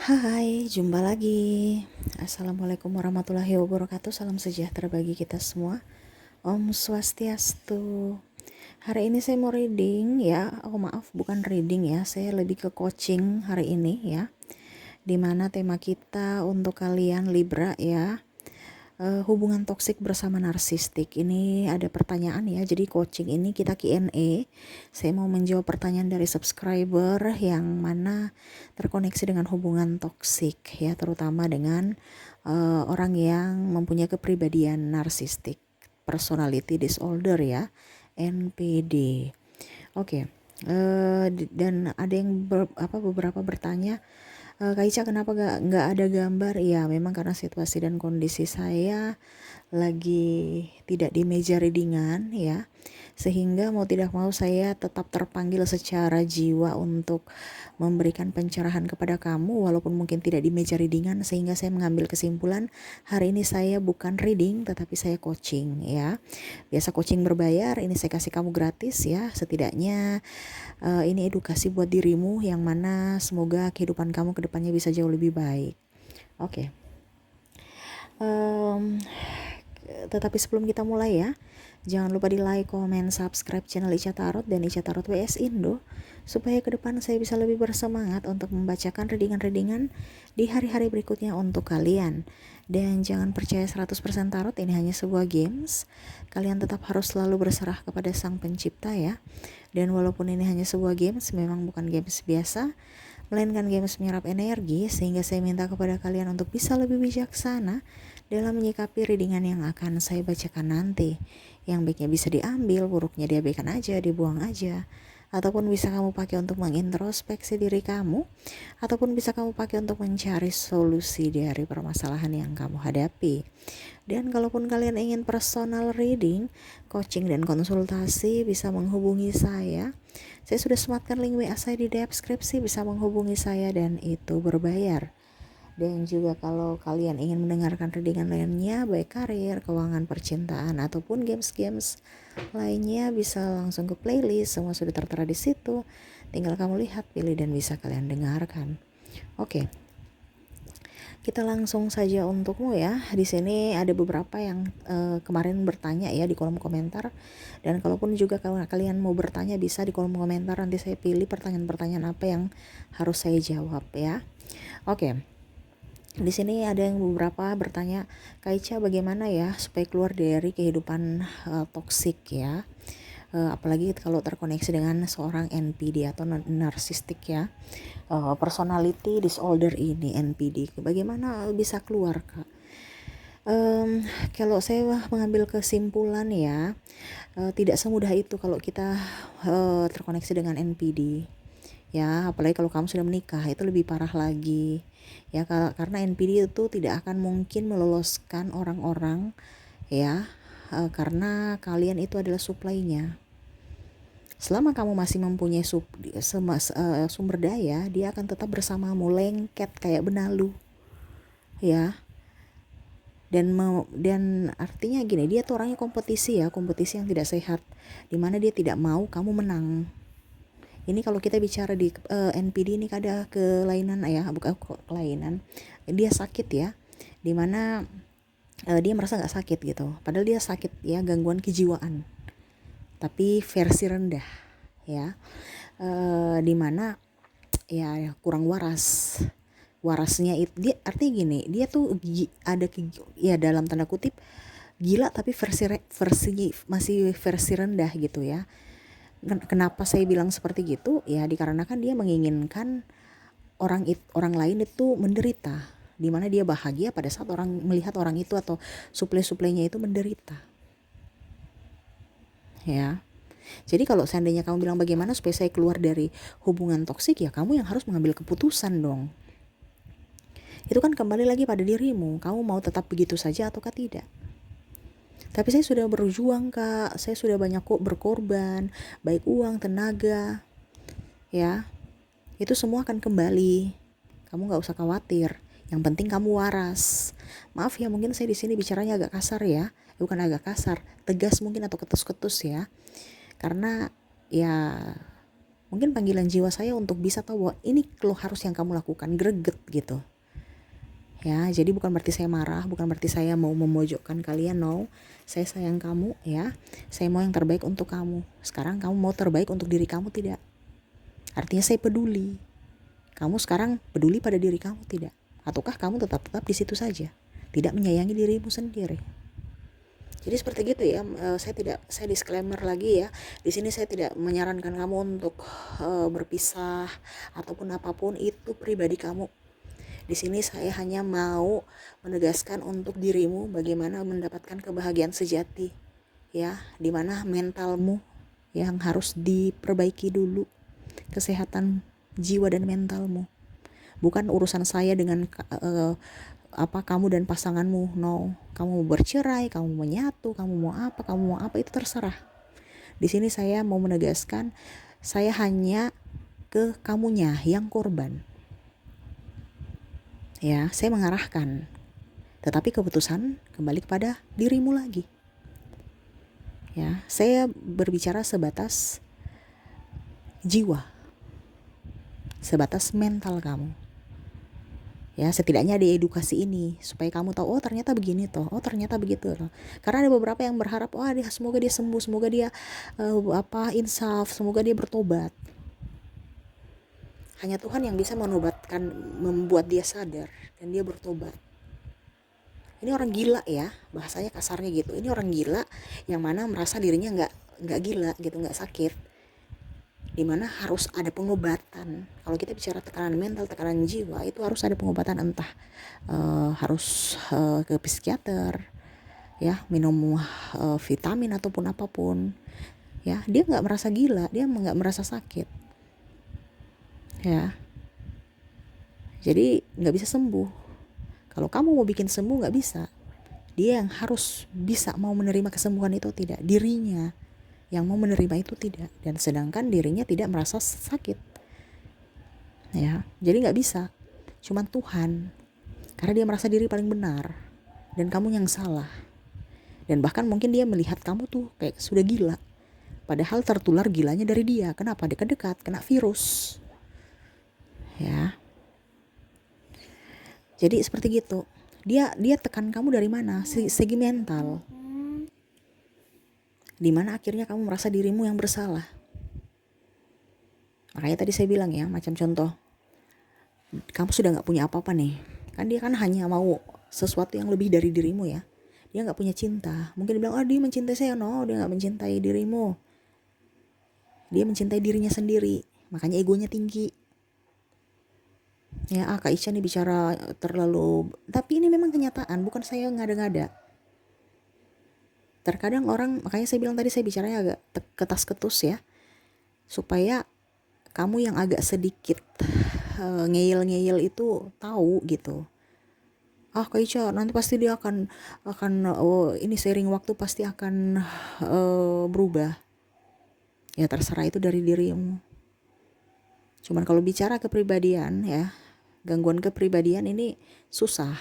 Hai, jumpa lagi. Assalamualaikum warahmatullahi wabarakatuh. Salam sejahtera bagi kita semua. Om Swastiastu. Hari ini saya mau reading ya. Oh maaf, bukan reading ya. Saya lebih ke coaching hari ini ya. Dimana tema kita untuk kalian Libra ya. Hubungan toksik bersama narsistik. Ini ada pertanyaan ya, jadi coaching ini kita Q&A. Saya mau menjawab pertanyaan dari subscriber yang mana terkoneksi dengan hubungan toksik ya, terutama dengan orang yang mempunyai kepribadian narsistik, personality disorder ya, NPD. Oke. Dan ada yang beberapa bertanya, Kak Ica kenapa nggak ada gambar? Ya memang karena situasi dan kondisi saya lagi tidak di meja readingan ya, sehingga mau tidak mau saya tetap terpanggil secara jiwa untuk memberikan pencerahan kepada kamu walaupun mungkin tidak di meja readingan, sehingga saya mengambil kesimpulan hari ini saya bukan reading tetapi saya coaching ya. Biasa coaching berbayar, ini saya kasih kamu gratis ya, setidaknya ini edukasi buat dirimu yang mana semoga kehidupan kamu ke depannya bisa jauh lebih baik. Oke. Tetapi sebelum kita mulai ya, jangan lupa di like, komen, subscribe channel Ica Tarot dan Ica Tarot WS Indo, supaya ke depan saya bisa lebih bersemangat untuk membacakan readingan-readingan di hari-hari berikutnya untuk kalian. Dan jangan percaya 100% tarot ini hanya sebuah games. Kalian tetap harus selalu berserah kepada Sang Pencipta ya. Dan walaupun ini hanya sebuah games, memang bukan games biasa, melainkan games menyerap energi, sehingga saya minta kepada kalian untuk bisa lebih bijaksana dalam menyikapi readingan yang akan saya bacakan nanti. Yang baiknya bisa diambil, buruknya diabaikan aja, dibuang aja. Ataupun bisa kamu pakai untuk mengintrospeksi diri kamu, ataupun bisa kamu pakai untuk mencari solusi dari permasalahan yang kamu hadapi. Dan kalaupun kalian ingin personal reading, coaching dan konsultasi, bisa menghubungi saya. Saya sudah sematkan link WA saya di deskripsi, bisa menghubungi saya dan itu berbayar. Dan juga kalau kalian ingin mendengarkan readingan lainnya, baik karir, keuangan, percintaan, ataupun games-games lainnya, bisa langsung ke playlist, semua sudah tertera di situ. Tinggal kamu lihat, pilih, dan bisa kalian dengarkan. Oke. Kita langsung saja untukmu ya. Di sini ada beberapa yang kemarin bertanya ya di kolom komentar. Dan kalaupun juga kalian mau bertanya, bisa di kolom komentar, nanti saya pilih pertanyaan-pertanyaan apa yang harus saya jawab ya. Oke. Di sini ada yang beberapa bertanya, Kak Ica bagaimana ya supaya keluar dari kehidupan toksik ya, apalagi kalau terkoneksi dengan seorang NPD atau narsistik ya, personality disorder ini NPD, bagaimana bisa keluar Kak? Kalau saya mengambil kesimpulan ya, tidak semudah itu kalau kita terkoneksi dengan NPD. Ya, apalagi kalau kamu sudah menikah, itu lebih parah lagi. Ya, karena NPD itu tidak akan mungkin meloloskan orang-orang ya, karena kalian itu adalah supply-nya. Selama kamu masih mempunyai sumber daya, dia akan tetap bersamamu, lengket kayak benalu. Ya. Dan artinya gini, dia tuh orangnya kompetisi ya, kompetisi yang tidak sehat, dimana dia tidak mau kamu menang. Ini kalau kita bicara di NPD ini ada kelainan ya, bukan kelainan, dia sakit ya, dimana dia merasa nggak sakit gitu, padahal dia sakit ya, gangguan kejiwaan, tapi versi rendah ya, dimana ya kurang warasnya itu, dia artinya gini, dia tuh ada ya dalam tanda kutip gila tapi versi masih versi rendah gitu ya. Kenapa saya bilang seperti gitu? Ya dikarenakan dia menginginkan orang lain itu menderita, di mana dia bahagia pada saat orang melihat orang itu atau suplai-suplainya itu menderita. Ya. Jadi kalau seandainya kamu bilang bagaimana supaya saya keluar dari hubungan toksik, ya kamu yang harus mengambil keputusan dong. Itu kan kembali lagi pada dirimu, kamu mau tetap begitu saja ataukah tidak. Tapi saya sudah berjuang Kak, saya sudah banyak kok berkorban, baik uang, tenaga, ya. Itu semua akan kembali. Kamu nggak usah khawatir. Yang penting kamu waras. Maaf ya, mungkin saya di sini bicaranya agak kasar ya. Bukan agak kasar, tegas mungkin atau ketus-ketus ya. Karena ya Mungkin panggilan jiwa saya untuk bisa tahu bahwa ini lo harus yang kamu lakukan, greget gitu. Ya, jadi bukan berarti saya marah, bukan berarti saya mau memojokkan kalian, no. Saya sayang kamu, ya. Saya mau yang terbaik untuk kamu. Sekarang kamu mau terbaik untuk diri kamu, tidak? Artinya saya peduli. Kamu sekarang peduli pada diri kamu, tidak? Ataukah kamu tetap di situ saja, tidak menyayangi dirimu sendiri? Jadi seperti gitu ya. Saya disclaimer lagi ya. Di sini saya tidak menyarankan kamu untuk berpisah ataupun apapun itu pribadi kamu. Di sini saya hanya mau menegaskan untuk dirimu bagaimana mendapatkan kebahagiaan sejati, ya, dimana mentalmu yang harus diperbaiki dulu, kesehatan jiwa dan mentalmu. Bukan urusan saya dengan kamu dan pasanganmu, no. Kamu mau bercerai, kamu mau menyatu, kamu mau apa itu terserah. Di sini saya mau menegaskan, saya hanya ke kamunya yang korban. Ya, saya mengarahkan. Tetapi keputusan kembali kepada dirimu lagi. Ya, saya berbicara sebatas jiwa, sebatas mental kamu. Ya, setidaknya ada edukasi ini supaya kamu tahu, oh ternyata begini toh, oh ternyata begitu toh. Karena ada beberapa yang berharap, semoga dia sembuh, semoga dia insaf, semoga dia bertobat. Hanya Tuhan yang bisa menobatkan, membuat dia sadar dan dia bertobat. Ini orang gila ya, bahasanya kasarnya gitu. Ini orang gila yang mana merasa dirinya nggak gila gitu, nggak sakit. Dimana harus ada pengobatan. Kalau kita bicara tekanan mental, tekanan jiwa, itu harus ada pengobatan, entah harus ke psikiater, ya, minum vitamin ataupun apapun. Ya, dia nggak merasa gila, dia nggak merasa sakit. Ya, jadi nggak bisa sembuh. Kalau kamu mau bikin sembuh nggak bisa. Dia yang harus bisa mau menerima kesembuhan itu, tidak dirinya yang mau menerima itu, tidak. Dan sedangkan dirinya tidak merasa sakit. Ya, jadi nggak bisa. Cuman Tuhan, karena dia merasa diri paling benar dan kamu yang salah. Dan bahkan mungkin dia melihat kamu tuh kayak sudah gila, padahal tertular gilanya dari dia. Kenapa? Dekat-dekat kena virus. Ya, jadi seperti gitu. Dia tekan kamu dari mana? Segi mental. Dimana akhirnya kamu merasa dirimu yang bersalah. Makanya tadi saya bilang ya, macam contoh, kamu sudah gak punya apa-apa nih. Kan dia kan hanya mau sesuatu yang lebih dari dirimu ya. Dia gak punya cinta. Mungkin dia bilang, dia mencintai saya. No, dia gak mencintai dirimu. Dia mencintai dirinya sendiri. Makanya egonya tinggi. Ya, Kak Isha nih bicara terlalu, tapi ini memang kenyataan, bukan saya ngada-ngada. Terkadang orang, makanya saya bilang tadi saya bicaranya agak ketas-ketus ya, supaya kamu yang agak sedikit ngeyel-ngeyel itu tahu gitu. Kak Isha, nanti pasti dia akan ini seiring waktu pasti akan berubah. Ya terserah, itu dari dirimu. Cuman kalau bicara kepribadian ya, gangguan kepribadian ini susah.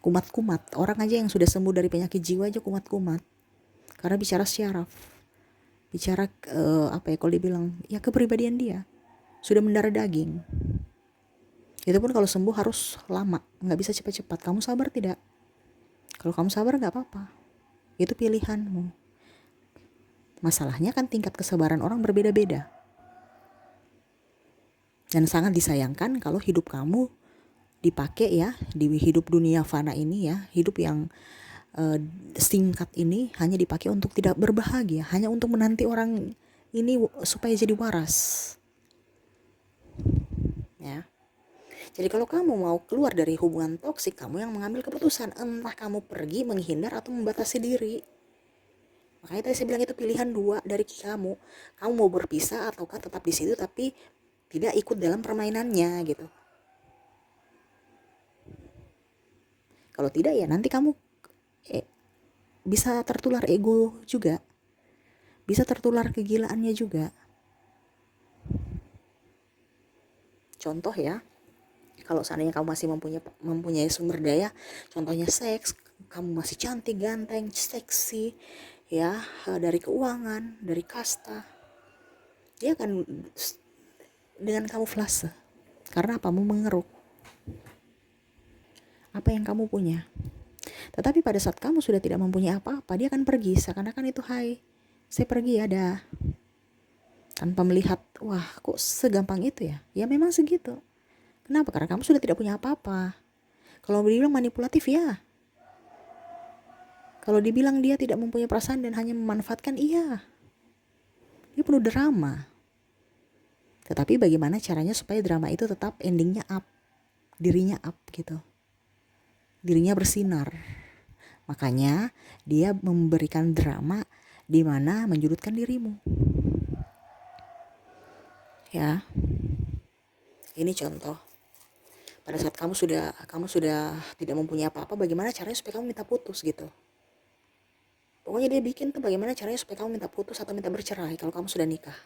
Kumat-kumat. Orang aja yang sudah sembuh dari penyakit jiwa aja kumat-kumat. Karena bicara syaraf. Bicara kalau dibilang, ya kepribadian dia. Sudah mendarah daging. Itu pun kalau sembuh harus lama. Gak bisa cepat-cepat. Kamu sabar tidak? Kalau kamu sabar gak apa-apa. Itu pilihanmu. Masalahnya kan tingkat kesabaran orang berbeda-beda. Dan sangat disayangkan kalau hidup kamu dipakai ya di hidup dunia fana ini ya, hidup yang singkat ini hanya dipakai untuk tidak berbahagia, hanya untuk menanti orang ini supaya jadi waras. Ya. Jadi kalau kamu mau keluar dari hubungan toksik, kamu yang mengambil keputusan, entah kamu pergi, menghindar atau membatasi diri. Makanya tadi saya bilang itu pilihan dua dari kamu. Kamu mau berpisah ataukah tetap di situ tapi tidak ikut dalam permainannya gitu. Kalau tidak ya nanti kamu bisa tertular ego juga. Bisa tertular kegilaannya juga. Contoh ya, kalau seandainya kamu masih mempunyai sumber daya, contohnya seks, kamu masih cantik, ganteng, seksi, ya, dari keuangan, dari kasta, dia akan dengan kamuflase. Karena apa? Mau mengeruk apa yang kamu punya. Tetapi pada saat kamu sudah tidak mempunyai apa-apa, dia akan pergi seakan-akan itu hai, saya pergi ya dah. Tanpa melihat, wah kok segampang itu ya? Ya memang segitu. Kenapa? Karena kamu sudah tidak punya apa-apa. Kalau dibilang manipulatif ya. Kalau dibilang dia tidak mempunyai perasaan dan hanya memanfaatkan, iya. Dia penuh drama. Tetapi bagaimana caranya supaya drama itu tetap endingnya up, dirinya up gitu. Dirinya bersinar. Makanya dia memberikan drama di mana menjurutkan dirimu. Ya. Ini contoh. Pada saat kamu sudah tidak mempunyai apa-apa, bagaimana caranya supaya kamu minta putus gitu. Pokoknya dia bikin tuh bagaimana caranya supaya kamu minta putus atau minta bercerai kalau kamu sudah nikah.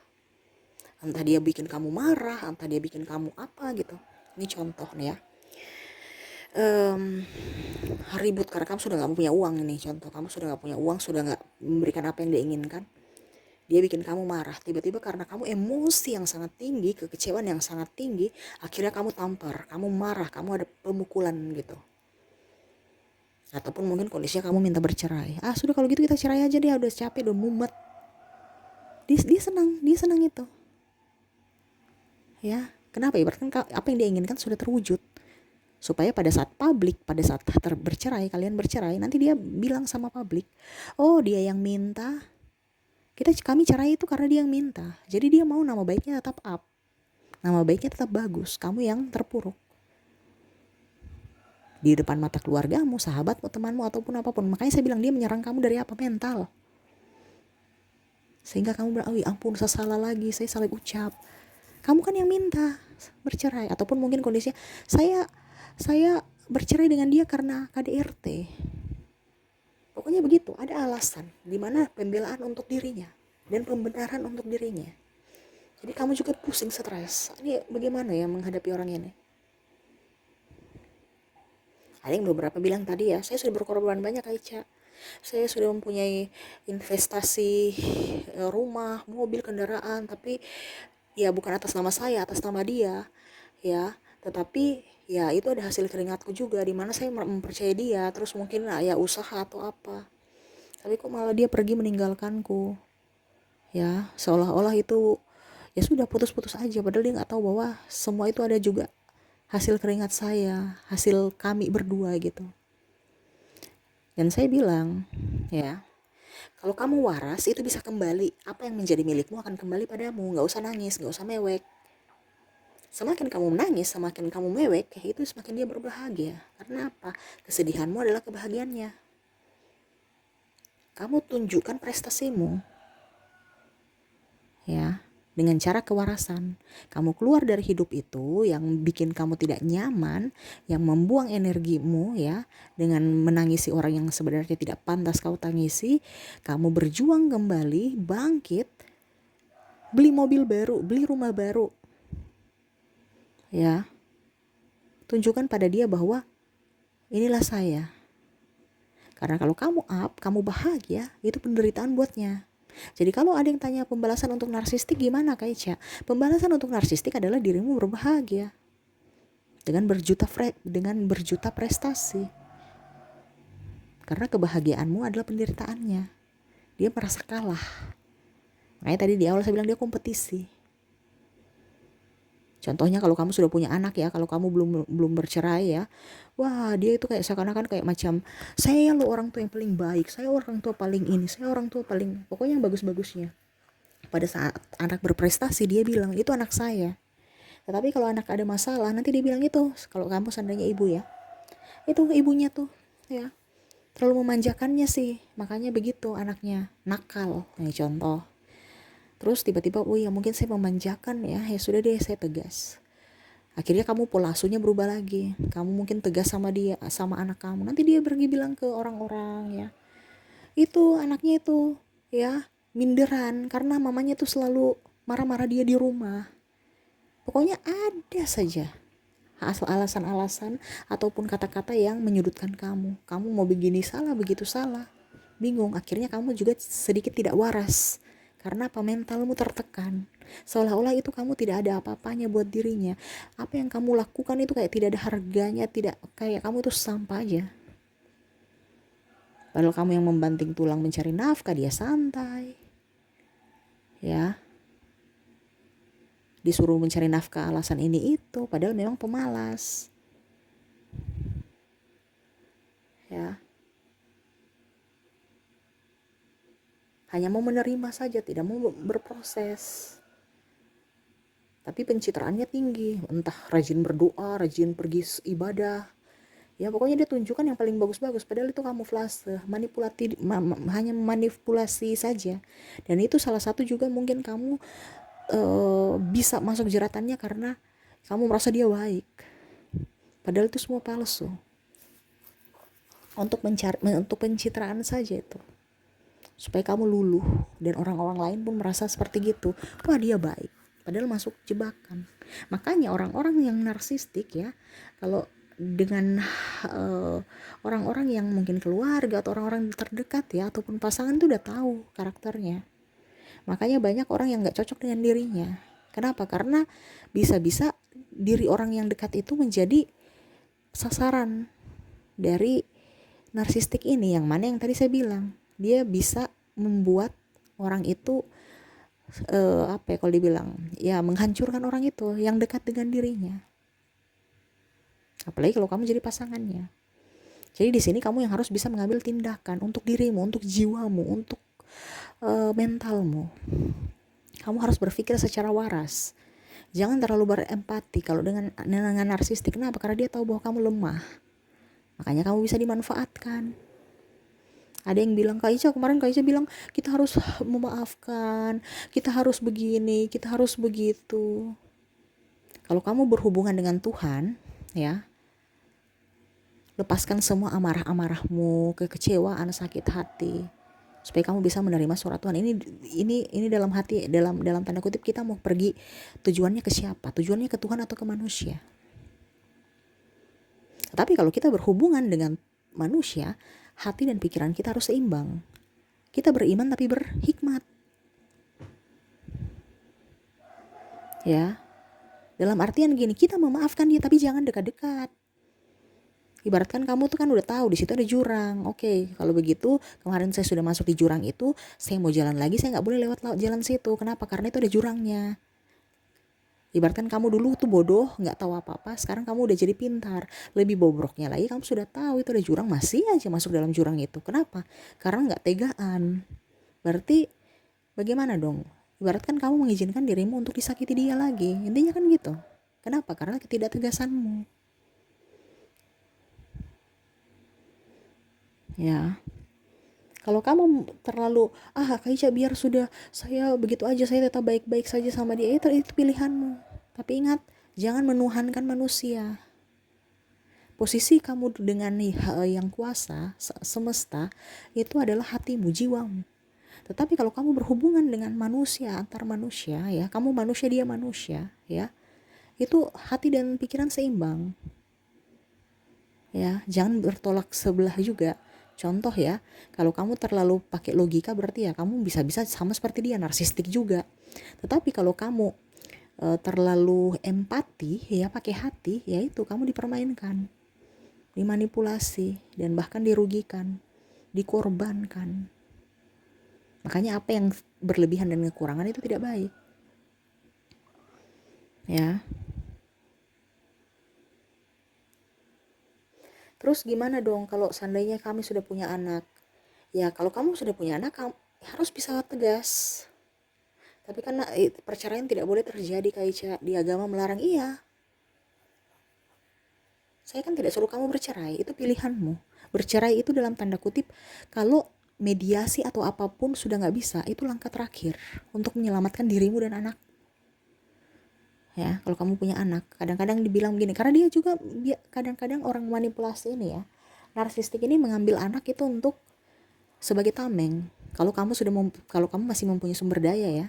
Entah dia bikin kamu marah, entah dia bikin kamu apa gitu. Ini contoh nih ya. Ribut karena kamu sudah gak punya uang ini contoh. Kamu sudah gak punya uang, sudah gak memberikan apa yang dia inginkan. Dia bikin kamu marah. Tiba-tiba karena kamu emosi yang sangat tinggi, kekecewaan yang sangat tinggi, akhirnya kamu tampar, kamu marah, kamu ada pemukulan gitu. Ataupun mungkin kondisinya kamu minta bercerai. Sudah kalau gitu kita cerai aja deh, udah capek, udah mumet. Dia senang itu. Ya, kenapa? Ibaratkan apa yang dia inginkan sudah terwujud. Supaya pada saat publik, pada saat bercerai, kalian bercerai, nanti dia bilang sama publik, oh dia yang minta, kami cerai itu karena dia yang minta. Jadi dia mau nama baiknya tetap up, nama baiknya tetap bagus, kamu yang terpuruk di depan mata keluargamu, sahabatmu, temanmu, ataupun apapun. Makanya saya bilang dia menyerang kamu dari apa? Mental. Sehingga kamu bilang, ampun saya salah lagi, saya salah ucap. Kamu kan yang minta bercerai. Ataupun mungkin kondisinya, saya bercerai dengan dia karena KDRT. Pokoknya begitu, ada alasan dimana pembelaan untuk dirinya dan pembenaran untuk dirinya. Jadi kamu juga pusing, stres. Ini bagaimana ya menghadapi orang ini? Ada yang beberapa bilang tadi ya, saya sudah berkorban banyak Aicha. Saya sudah mempunyai investasi rumah, mobil, kendaraan, tapi ya bukan atas nama saya, atas nama dia. Ya, tetapi ya itu ada hasil keringatku juga, di mana saya mempercayai dia, terus mungkin ya usaha atau apa. Tapi kok malah dia pergi meninggalkanku. Ya, seolah-olah itu ya sudah putus-putus aja, padahal dia nggak tahu bahwa semua itu ada juga hasil keringat saya, hasil kami berdua gitu. Dan saya bilang, ya, kalau kamu waras itu bisa kembali, apa yang menjadi milikmu akan kembali padamu. Nggak usah nangis, nggak usah mewek. Semakin kamu menangis, semakin kamu mewek, itu semakin dia berbahagia. Karena apa? Kesedihanmu adalah kebahagiaannya. Kamu tunjukkan prestasimu, ya, dengan cara kewarasan. Kamu keluar dari hidup itu yang bikin kamu tidak nyaman, yang membuang energimu, ya, dengan menangisi orang yang sebenarnya tidak pantas kau tangisi. Kamu berjuang kembali, bangkit, beli mobil baru, beli rumah baru, ya, tunjukkan pada dia bahwa inilah saya. Karena kalau kamu up, kamu bahagia, itu penderitaan buatnya. Jadi kalau ada yang tanya pembalasan untuk narsistik gimana Kak Ica? Pembalasan untuk narsistik adalah dirimu berbahagia dengan berjuta prestasi. Karena kebahagiaanmu adalah penderitaannya. Dia merasa kalah. Makanya tadi di awal saya bilang dia kompetisi. Contohnya kalau kamu sudah punya anak ya, kalau kamu belum bercerai ya, wah dia itu kayak seakan-akan kayak macam saya lo orang tua yang paling baik, saya orang tua paling ini, saya orang tua paling, pokoknya yang bagus-bagusnya. Pada saat anak berprestasi dia bilang itu anak saya. Tetapi kalau anak ada masalah nanti dia bilang itu, kalau kamu seandainya ibu ya, itu ibunya tuh ya terlalu memanjakannya sih, makanya begitu anaknya nakal. Nah contoh. Terus tiba-tiba, oh ya mungkin saya memanjakan ya sudah deh saya tegas. Akhirnya kamu pola asuhnya berubah lagi. Kamu mungkin tegas sama dia, sama anak kamu. Nanti dia pergi bilang ke orang-orang ya, itu anaknya itu ya minderan karena mamanya tuh selalu marah-marah dia di rumah. Pokoknya ada saja alasan-alasan ataupun kata-kata yang menyudutkan kamu. Kamu mau begini salah, begitu salah, bingung. Akhirnya kamu juga sedikit tidak waras Karena apa? Mentalmu tertekan. Seolah-olah itu kamu tidak ada apa-apanya buat dirinya. Apa yang kamu lakukan itu kayak tidak ada harganya, tidak, kayak kamu itu sampah aja. Padahal kamu yang membanting tulang mencari nafkah, dia santai. Ya. Disuruh mencari nafkah alasan ini itu, padahal memang pemalas. Ya. Hanya mau menerima saja, tidak mau berproses. Tapi pencitraannya tinggi, entah rajin berdoa, rajin pergi ibadah. Ya pokoknya dia tunjukkan yang paling bagus-bagus, padahal itu kamuflase, hanya manipulasi saja. Dan itu salah satu juga mungkin kamu bisa masuk jeratannya karena kamu merasa dia baik. Padahal itu semua palsu. Untuk pencitraan saja itu. Supaya kamu luluh dan orang-orang lain pun merasa seperti gitu. Wah, dia baik. Padahal masuk jebakan. Makanya orang-orang yang narsistik ya, kalau dengan orang-orang yang mungkin keluarga atau orang-orang terdekat ya, ataupun pasangan itu udah tahu karakternya. Makanya banyak orang yang gak cocok dengan dirinya. Kenapa? Karena bisa-bisa diri orang yang dekat itu menjadi sasaran dari narsistik ini, yang mana yang tadi saya bilang, dia bisa membuat orang itu kalau dibilang ya, menghancurkan orang itu yang dekat dengan dirinya. Apalagi kalau kamu jadi pasangannya. Jadi di sini kamu yang harus bisa mengambil tindakan untuk dirimu, untuk jiwamu, untuk mentalmu. Kamu harus berpikir secara waras. Jangan terlalu berempati kalau dengan narsistik. Kenapa? Karena dia tahu bahwa kamu lemah. Makanya kamu bisa dimanfaatkan. Ada yang bilang, Kak Ica bilang kita harus memaafkan, kita harus begini, kita harus begitu. Kalau kamu berhubungan dengan Tuhan, ya, lepaskan semua amarah-amarahmu, kekecewaan, sakit hati, supaya kamu bisa menerima surat Tuhan. Ini dalam hati, dalam tanda kutip, kita mau pergi, tujuannya ke siapa? Tujuannya ke Tuhan atau ke manusia? Tapi kalau kita berhubungan dengan manusia, hati dan pikiran kita harus seimbang. Kita beriman tapi berhikmat. Ya. Dalam artian gini, kita memaafkan dia tapi jangan dekat-dekat. Ibaratkan kamu tuh kan udah tahu di situ ada jurang. Oke, kalau begitu kemarin saya sudah masuk di jurang itu, saya mau jalan lagi, saya nggak boleh lewat jalan situ. Kenapa? Karena itu ada jurangnya. Ibaratkan kamu dulu tuh bodoh, nggak tahu apa-apa, sekarang kamu udah jadi pintar. Lebih bobroknya lagi, kamu sudah tahu itu ada jurang, masih aja masuk dalam jurang itu. Kenapa? Karena nggak tegaan. Berarti bagaimana dong? Ibaratkan kamu mengizinkan dirimu untuk disakiti dia lagi. Intinya kan gitu. Kenapa? Karena ketidaktegasanmu. Ya. Kalau kamu terlalu, Kak Ica biar sudah, saya begitu aja, saya tetap baik-baik saja sama dia, itu pilihanmu. Tapi ingat, jangan menuhankan manusia. Posisi kamu dengan yang kuasa, semesta, itu adalah hatimu, jiwamu. Tetapi kalau kamu berhubungan dengan manusia, antar manusia, ya, kamu manusia, dia manusia, ya, itu hati dan pikiran seimbang. Ya, jangan bertolak sebelah juga. Contoh ya, kalau kamu terlalu pakai logika, berarti ya kamu bisa-bisa sama seperti dia, narsistik juga. Tetapi kalau kamu terlalu empati, ya pakai hati, ya itu kamu dipermainkan, dimanipulasi, dan bahkan dirugikan, dikorbankan. Makanya apa yang berlebihan dan kekurangan itu tidak baik. Ya. Terus gimana dong kalau seandainya kami sudah punya anak? Ya kalau kamu sudah punya anak, kamu harus bisa tegas. Tapi karena perceraian tidak boleh terjadi, kayak di agama melarang. Iya. Saya kan tidak suruh kamu bercerai, itu pilihanmu. Bercerai itu dalam tanda kutip, kalau mediasi atau apapun sudah gak bisa, itu langkah terakhir untuk menyelamatkan dirimu dan anak. Ya, kalau kamu punya anak, kadang-kadang dibilang begini, karena dia juga kadang-kadang orang manipulasi ini ya, narsistik ini mengambil anak itu untuk sebagai tameng. Kalau kamu masih mempunyai sumber daya ya,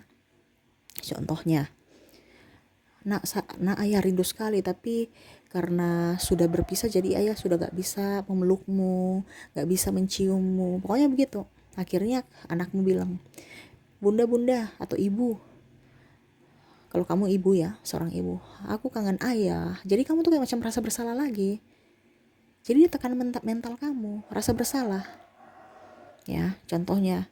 contohnya, nak ayah rindu sekali, tapi karena sudah berpisah jadi ayah sudah gak bisa memelukmu, gak bisa menciummu, pokoknya begitu. Akhirnya anakmu bilang, bunda-bunda atau ibu. Kalau kamu ibu ya, seorang ibu, aku kangen ayah. Jadi kamu tuh kayak macam merasa bersalah lagi. Jadi dia tekan mental kamu, rasa bersalah. Ya, contohnya,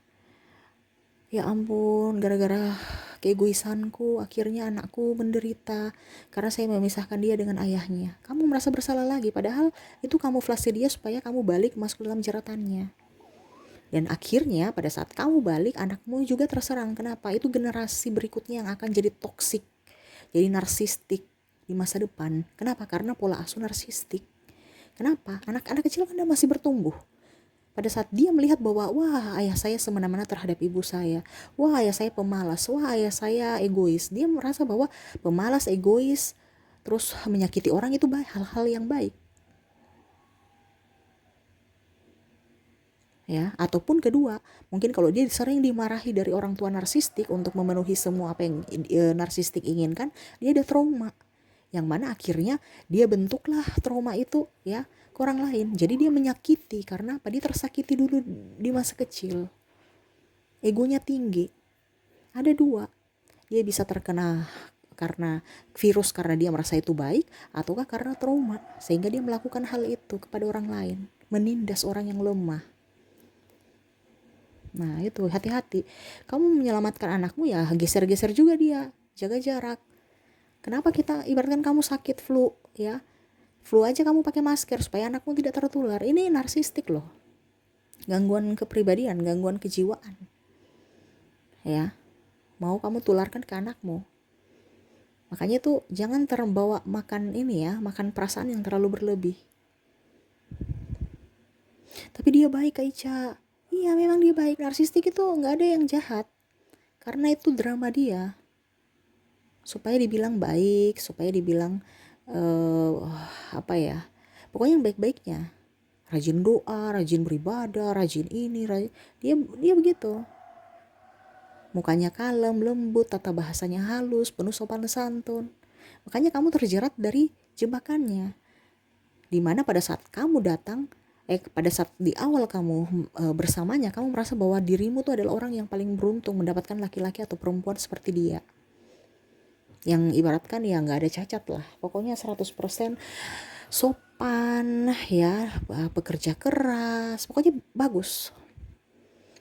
ya ampun, gara-gara keegoisanku, akhirnya anakku menderita karena saya memisahkan dia dengan ayahnya. Kamu merasa bersalah lagi, padahal itu kamuflase dia supaya kamu balik masuk dalam jeratannya. Dan akhirnya pada saat kamu balik, anakmu juga terserang. Kenapa? Itu generasi berikutnya yang akan jadi toksik, jadi narsistik di masa depan. Kenapa? Karena pola asuh narsistik. Kenapa? Anak-anak kecil kan masih bertumbuh. Pada saat dia melihat bahwa, wah ayah saya semena-mena terhadap ibu saya, wah ayah saya pemalas, wah ayah saya egois. Dia merasa bahwa pemalas, egois, terus menyakiti orang itu hal-hal yang baik. Ya, ataupun kedua, mungkin kalau dia sering dimarahi dari orang tua narsistik untuk memenuhi semua apa yang narsistik inginkan, dia ada trauma, yang mana akhirnya dia bentuklah trauma itu ya ke orang lain. Jadi dia menyakiti karena apa? Dia tersakiti dulu di masa kecil, egonya tinggi. Ada dua, dia bisa terkena karena virus karena dia merasa itu baik, ataukah karena trauma sehingga dia melakukan hal itu kepada orang lain, menindas orang yang lemah. Nah itu hati-hati, kamu menyelamatkan anakmu ya geser-geser juga dia, jaga jarak. Kenapa kita ibaratkan kamu sakit flu ya, flu aja kamu pakai masker supaya anakmu tidak tertular. Ini narsistik loh, gangguan kepribadian, gangguan kejiwaan ya, mau kamu tularkan ke anakmu. Makanya tuh jangan terbawa makan ini ya, makan perasaan yang terlalu berlebih. Tapi dia baik Kak Ica. Iya memang dia baik, narsistik itu gak ada yang jahat, karena itu drama dia supaya dibilang baik, supaya dibilang apa ya, pokoknya yang baik-baiknya, rajin doa, rajin beribadah, rajin ini, dia begitu. Mukanya kalem, lembut, tata bahasanya halus, penuh sopan santun. Makanya kamu terjerat dari jebakannya. Dimana pada saat kamu datang, pada saat di awal kamu bersamanya, kamu merasa bahwa dirimu tuh adalah orang yang paling beruntung mendapatkan laki-laki atau perempuan seperti dia, yang ibaratkan ya gak ada cacat lah, pokoknya 100% sopan ya, bekerja keras, pokoknya bagus.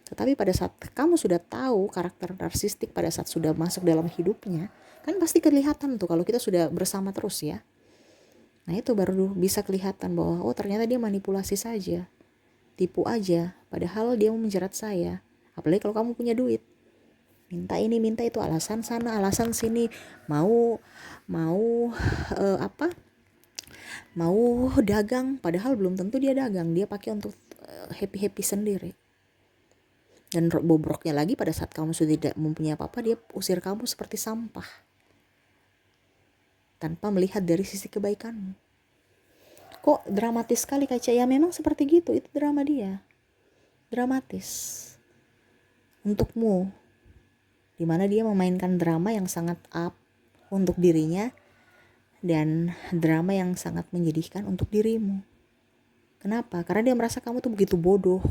Tetapi pada saat kamu sudah tahu karakter narsistik, pada saat sudah masuk dalam hidupnya, kan pasti kelihatan tuh kalau kita sudah bersama terus ya. Nah itu baru bisa kelihatan bahwa oh ternyata dia manipulasi saja, tipu aja, padahal dia mau menjerat saya. Apalagi kalau kamu punya duit, minta ini minta itu, alasan sana alasan sini, mau apa, mau dagang, padahal belum tentu dia dagang, dia pakai untuk happy sendiri. Dan bobroknya lagi, pada saat kamu sudah tidak mempunyai apa-apa, dia usir kamu seperti sampah tanpa melihat dari sisi kebaikanmu. Kok dramatis sekali Kaca? Ya memang seperti gitu, itu drama dia, dramatis untukmu, dimana dia memainkan drama yang sangat up untuk dirinya dan drama yang sangat menyedihkan untuk dirimu. Kenapa? Karena dia merasa kamu tuh begitu bodoh.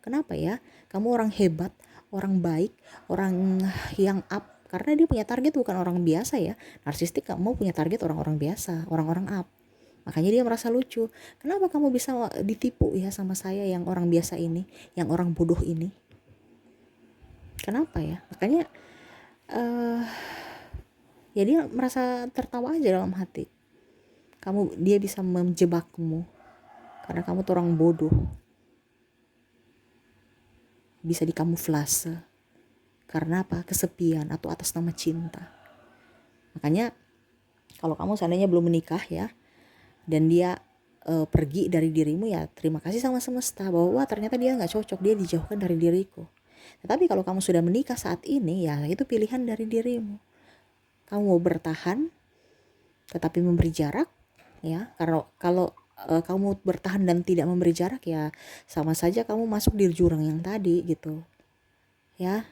Kenapa ya? Kamu orang hebat, orang baik, orang yang up, karena dia punya target bukan orang biasa ya. Narsistik gak mau punya target orang-orang biasa, orang-orang up. Makanya dia merasa lucu. Kenapa kamu bisa ditipu ya sama saya yang orang biasa ini, yang orang bodoh ini? Kenapa ya? Makanya ya dia merasa tertawa aja dalam hati. Dia bisa menjebakmu karena kamu tuh orang bodoh, bisa dikamuflase karena apa? Kesepian atau atas nama cinta. Makanya kalau kamu seandainya belum menikah ya, dan dia pergi dari dirimu, ya terima kasih sama semesta bahwa wah ternyata dia gak cocok, dia dijauhkan dari diriku. Tetapi kalau kamu sudah menikah saat ini, ya itu pilihan dari dirimu. Kamu mau bertahan tetapi memberi jarak ya, karena kalau kamu bertahan dan tidak memberi jarak, ya sama saja kamu masuk di jurang yang tadi gitu ya.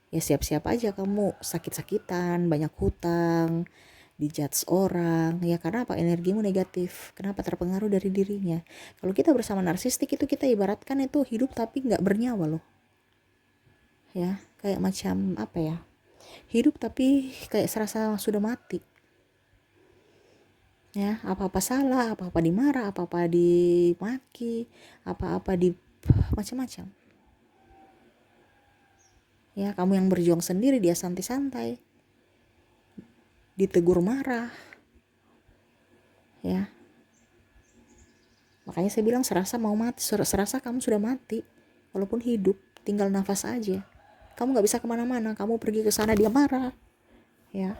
Ya siap-siap aja kamu sakit-sakitan, banyak hutang, dijudge orang ya, karena apa? Energimu negatif. Kenapa? Terpengaruh dari dirinya. Kalau kita bersama narsistik itu kita ibaratkan itu hidup tapi gak bernyawa loh. ya, kayak macam apa ya, hidup tapi kayak serasa sudah mati. Ya, apa-apa salah, apa-apa dimarah, apa-apa dimaki, apa-apa di macam-macam. Ya, kamu yang berjuang sendiri, dia santai-santai, ditegur marah. Ya, makanya saya bilang serasa mau mati, serasa kamu sudah mati, walaupun hidup, tinggal nafas aja. Kamu nggak bisa kemana-mana, kamu pergi ke sana dia marah. Ya,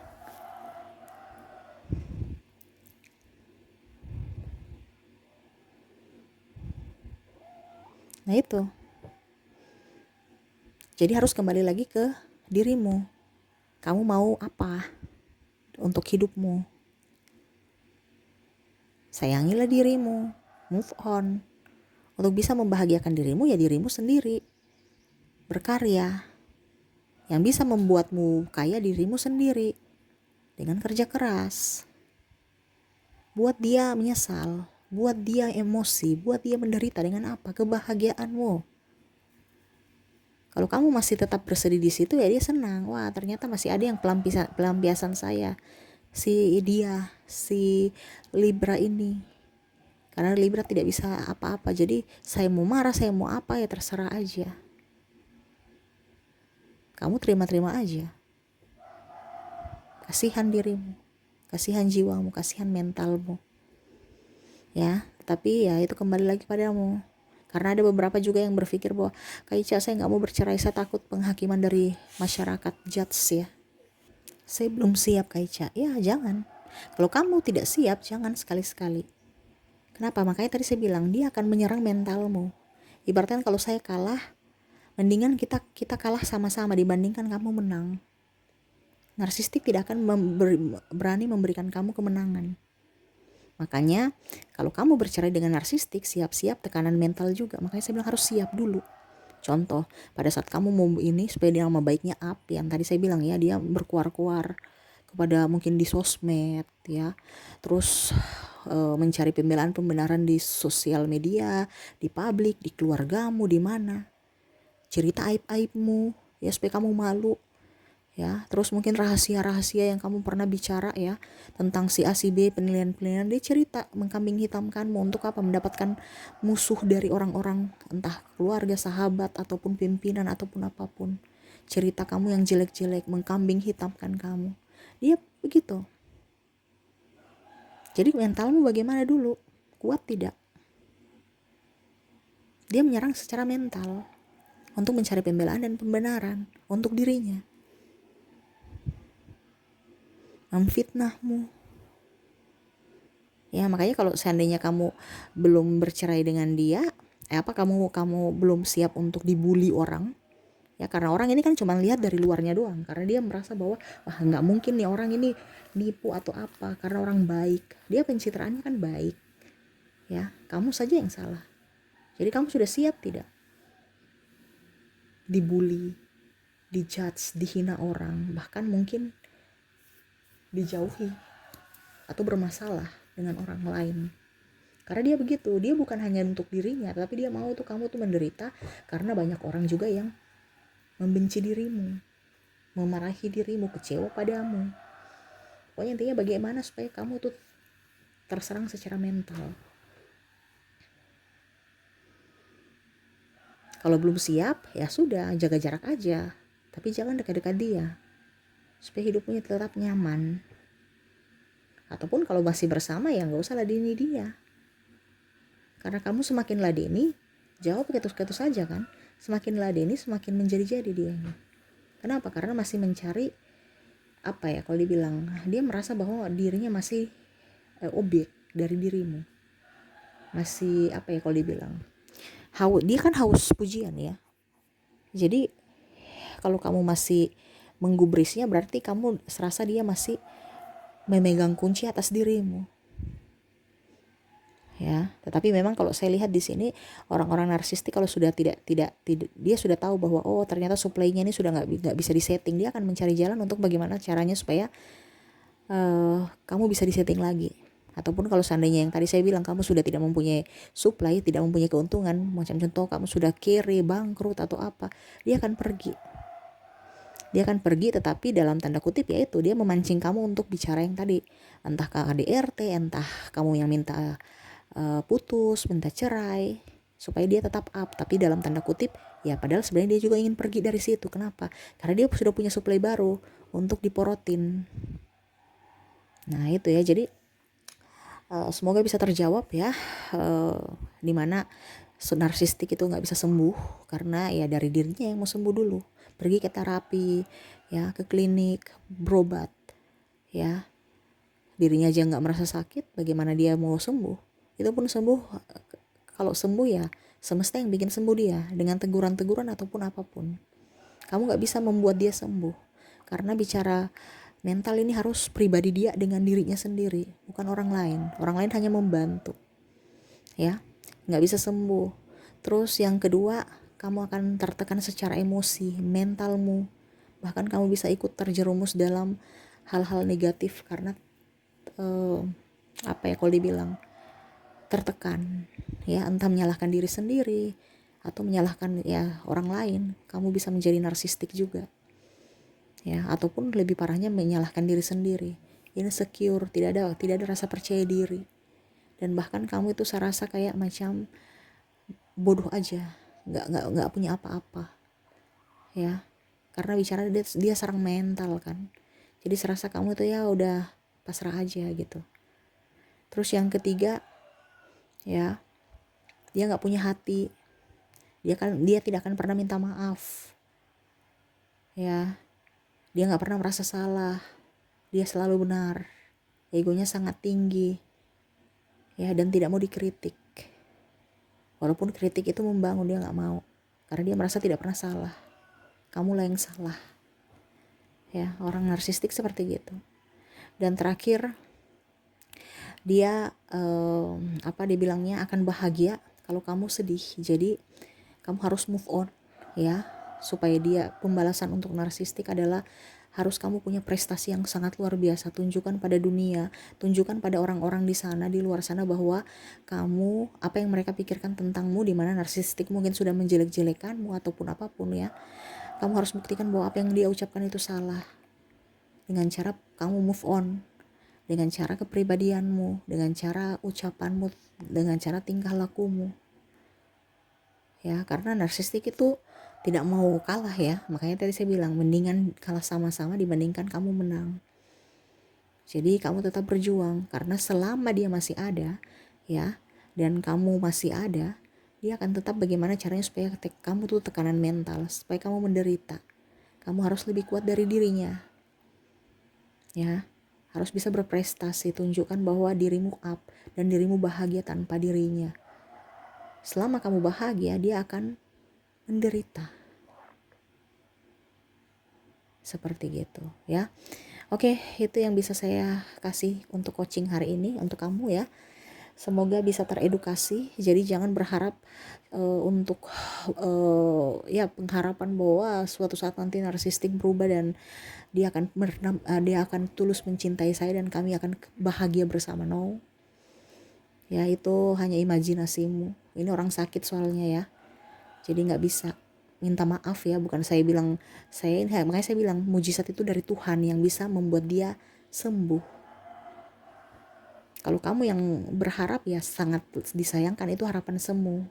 nah itu. Jadi harus kembali lagi ke dirimu. Kamu mau apa untuk hidupmu? Sayangilah dirimu, move on. Untuk bisa membahagiakan dirimu, ya dirimu sendiri. Berkarya. Yang bisa membuatmu kaya dirimu sendiri. Dengan kerja keras. Buat dia menyesal. Buat dia emosi. Buat dia menderita dengan apa? Kebahagiaanmu. Kalau kamu masih tetap bersedih di situ, ya dia senang. Wah, ternyata masih ada yang pelampiasan saya. Si Libra ini. Karena Libra tidak bisa apa-apa. Jadi saya mau marah, saya mau apa, ya terserah aja. Kamu terima-terima aja. Kasihan dirimu, kasihan jiwamu, kasihan mentalmu. Ya, tapi ya itu kembali lagi padamu. Karena ada beberapa juga yang berpikir bahwa Kak Ica, saya nggak mau bercerai, saya takut penghakiman dari masyarakat, judge ya. Saya belum siap Kak Ica. Ya jangan. Kalau kamu tidak siap, jangan sekali-sekali. Kenapa? Makanya tadi saya bilang dia akan menyerang mentalmu. Ibaratnya kalau saya kalah, mendingan kita kalah sama-sama dibandingkan kamu menang. Narsistik tidak akan berani memberikan kamu kemenangan. Makanya kalau kamu bercerai dengan narsistik, siap-siap tekanan mental juga. Makanya saya bilang harus siap dulu. Contoh, pada saat kamu mau ini supaya dia nama baiknya up, yang tadi saya bilang ya, dia berkuar-kuar kepada mungkin di sosmed ya, terus mencari pembenaran di sosial media, di publik, di keluargamu, di mana, cerita aib-aibmu ya supaya kamu malu. Ya, terus mungkin rahasia-rahasia yang kamu pernah bicara ya tentang si A si B, penilaian-penilaian, dia cerita mengkambing hitamkanmu untuk apa? Mendapatkan musuh dari orang-orang, entah keluarga, sahabat, ataupun pimpinan, ataupun apapun. Cerita kamu yang jelek-jelek, mengkambing hitamkan kamu. Dia begitu. Jadi mentalmu bagaimana dulu? Kuat tidak? Dia menyerang secara mental untuk mencari pembelaan dan pembenaran untuk dirinya. Memfitnahmu. Ya, makanya kalau seandainya kamu belum bercerai dengan dia, kamu belum siap untuk dibully orang? Ya, karena orang ini kan cuma lihat dari luarnya doang, karena dia merasa bahwa wah nggak mungkin nih orang ini nipu atau apa, karena orang baik. Dia pencitraannya kan baik. Ya, kamu saja yang salah. Jadi kamu sudah siap tidak dibully, dijudge, dihina orang, bahkan mungkin dijauhi atau bermasalah dengan orang lain. Karena dia begitu, dia bukan hanya untuk dirinya, tapi dia mau tuh kamu tuh menderita karena banyak orang juga yang membenci dirimu, memarahi dirimu, kecewa padamu. Pokoknya intinya bagaimana supaya kamu tuh terserang secara mental. Kalau belum siap, ya sudah, jaga jarak aja, tapi jangan dekat-dekat dia, supaya hidupnya tetap nyaman. Ataupun kalau masih bersama, ya gak usah ladeni dia. Karena kamu semakin ladeni, jawab ketus-ketus saja kan. Semakin ladeni, semakin menjadi-jadi dia. Kenapa? Karena masih mencari apa ya, kalau dibilang dia merasa bahwa dirinya masih objek dari dirimu. Masih apa ya kalau dibilang, dia kan haus pujian ya. Jadi kalau kamu masih menggubrisnya, berarti kamu serasa dia masih memegang kunci atas dirimu. Ya, tetapi memang kalau saya lihat di sini orang-orang narsistik kalau sudah tidak dia sudah tahu bahwa oh ternyata supply-nya ini sudah nggak bisa disetting, dia akan mencari jalan untuk bagaimana caranya supaya kamu bisa disetting lagi. Ataupun kalau seandainya yang tadi saya bilang kamu sudah tidak mempunyai supply, tidak mempunyai keuntungan, macam contoh kamu sudah carry, bangkrut atau apa, dia akan pergi. Dia akan pergi, tetapi dalam tanda kutip yaitu dia memancing kamu untuk bicara yang tadi, entah ke KDRT, entah kamu yang minta putus, minta cerai, supaya dia tetap up. Tapi dalam tanda kutip ya, padahal sebenarnya dia juga ingin pergi dari situ. Kenapa? Karena dia sudah punya suplai baru untuk diporotin. Nah itu ya, jadi semoga bisa terjawab ya, dimana narsistik itu nggak bisa sembuh karena ya dari dirinya yang mau sembuh dulu. Pergi ke terapi ya, ke klinik, berobat ya. Dirinya aja nggak merasa sakit, bagaimana dia mau sembuh? Itu pun sembuh, kalau sembuh ya semesta yang bikin sembuh dia dengan teguran-teguran ataupun apapun. Kamu nggak bisa membuat dia sembuh, karena bicara mental ini harus pribadi dia dengan dirinya sendiri, bukan orang lain. Orang lain hanya membantu ya, nggak bisa sembuh. Terus yang kedua, kamu akan tertekan secara emosi, mentalmu, bahkan kamu bisa ikut terjerumus dalam hal-hal negatif karena apa ya, kalau dibilang tertekan ya, entah menyalahkan diri sendiri atau menyalahkan ya orang lain. Kamu bisa menjadi narsistik juga ya, ataupun lebih parahnya menyalahkan diri sendiri, insecure, tidak ada rasa percaya diri, dan bahkan kamu itu saya rasa kayak macam bodoh aja, nggak punya apa-apa ya, karena bicara dia serang mental kan. Jadi serasa kamu itu ya udah pasrah aja gitu. Terus yang ketiga ya, dia nggak punya hati. Dia tidak akan pernah minta maaf ya. Dia nggak pernah merasa salah. Dia selalu benar. Egonya sangat tinggi ya, dan tidak mau dikritik. Walaupun kritik itu membangun, dia nggak mau, karena dia merasa tidak pernah salah. Kamulah yang salah ya. Orang narsistik seperti gitu. Dan terakhir, dia apa dibilangnya, akan bahagia kalau kamu sedih. Jadi kamu harus move on ya, supaya dia, pembalasan untuk narsistik adalah harus kamu punya prestasi yang sangat luar biasa. Tunjukkan pada dunia, tunjukkan pada orang-orang di sana, di luar sana, bahwa kamu, apa yang mereka pikirkan tentangmu, di mana narsistik mungkin sudah menjelek-jelekanmu ataupun apapun ya, kamu harus buktikan bahwa apa yang dia ucapkan itu salah, dengan cara kamu move on, dengan cara kepribadianmu, dengan cara ucapanmu, dengan cara tingkah lakumu ya. Karena narsistik itu tidak mau kalah ya, makanya tadi saya bilang mendingan kalah sama-sama dibandingkan kamu menang. Jadi kamu tetap berjuang, karena selama dia masih ada ya, dan kamu masih ada, dia akan tetap bagaimana caranya supaya kamu tuh tekanan mental, supaya kamu menderita. Kamu harus lebih kuat dari dirinya ya, harus bisa berprestasi, tunjukkan bahwa dirimu up dan dirimu bahagia tanpa dirinya. Selama kamu bahagia, dia akan menderita. Seperti gitu ya. Oke, itu yang bisa saya kasih untuk coaching hari ini untuk kamu ya. Semoga bisa teredukasi. Jadi jangan berharap untuk ya pengharapan bahwa suatu saat nanti narsistik berubah dan dia akan tulus mencintai saya dan kami akan bahagia bersama. No. Ya, itu hanya imajinasimu. Ini orang sakit soalnya ya. Jadi nggak bisa minta maaf ya, bukan saya bilang makanya saya bilang mujizat itu dari Tuhan yang bisa membuat dia sembuh. Kalau kamu yang berharap ya sangat disayangkan, itu harapan semu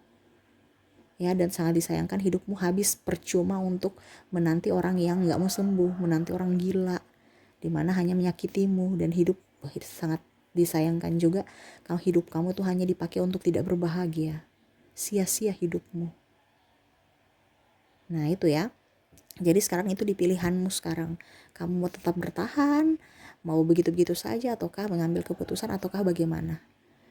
ya, dan sangat disayangkan hidupmu habis percuma untuk menanti orang yang nggak mau sembuh, menanti orang gila dimana hanya menyakitimu, dan hidup sangat disayangkan juga kalau hidup kamu tuh hanya dipakai untuk tidak berbahagia, sia-sia hidupmu. Nah itu ya. Jadi sekarang itu di pilihanmu sekarang. Kamu mau tetap bertahan, mau begitu-begitu saja, ataukah mengambil keputusan, ataukah bagaimana?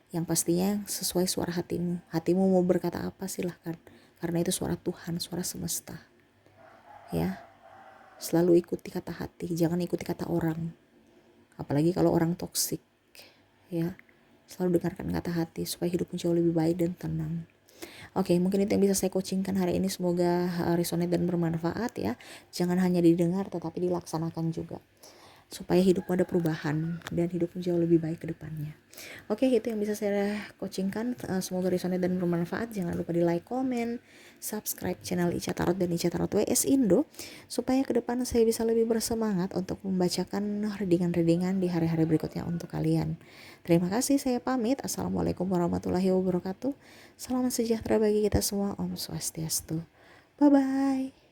Yang pastinya sesuai suara hatimu. Hatimu mau berkata apa, silahkan. Karena itu suara Tuhan, suara semesta. Ya, selalu ikuti kata hati, jangan ikuti kata orang. Apalagi kalau orang toksik. Ya, selalu dengarkan kata hati supaya hidupmu jauh lebih baik dan tenang. Oke, mungkin itu yang bisa saya coachingkan hari ini. Semoga resonate dan bermanfaat ya. Jangan hanya didengar tetapi dilaksanakan juga. supaya hidupmu ada perubahan dan hidupmu jauh lebih baik ke depannya. Oke, itu yang bisa saya coachingkan. Semoga resonate dan bermanfaat. Jangan lupa di like, komen, subscribe channel Ica Tarot dan Ica Tarot WS Indo, supaya ke depan saya bisa lebih bersemangat untuk membacakan readingan-readingan di hari-hari berikutnya untuk kalian. Terima kasih, saya pamit. Assalamualaikum warahmatullahi wabarakatuh. Salam sejahtera bagi kita semua. Om Swastiastu. Bye-bye.